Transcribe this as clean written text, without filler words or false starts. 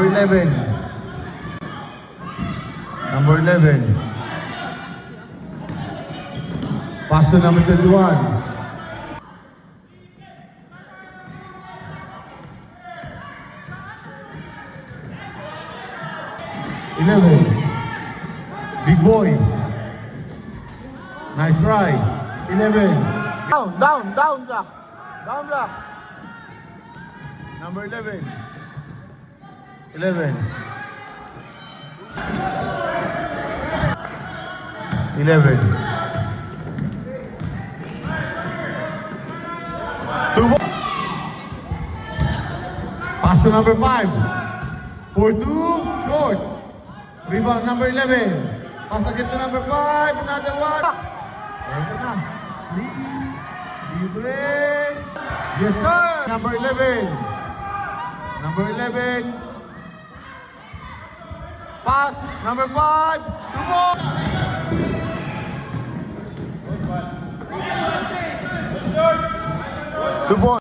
Number 11. Number 11. Pass to number 21. Big boy. Nice try. 11. Down block. Down block. Number 11. 11. 11. 2 ball. Pass to number 5. 4-2. Short. Rebound number 11. Pass again to number 5. Another one. Ito na. Libre. Yes, sir. Number 11. Number 11. Pass. Number 5. 2 ball. 2 ball.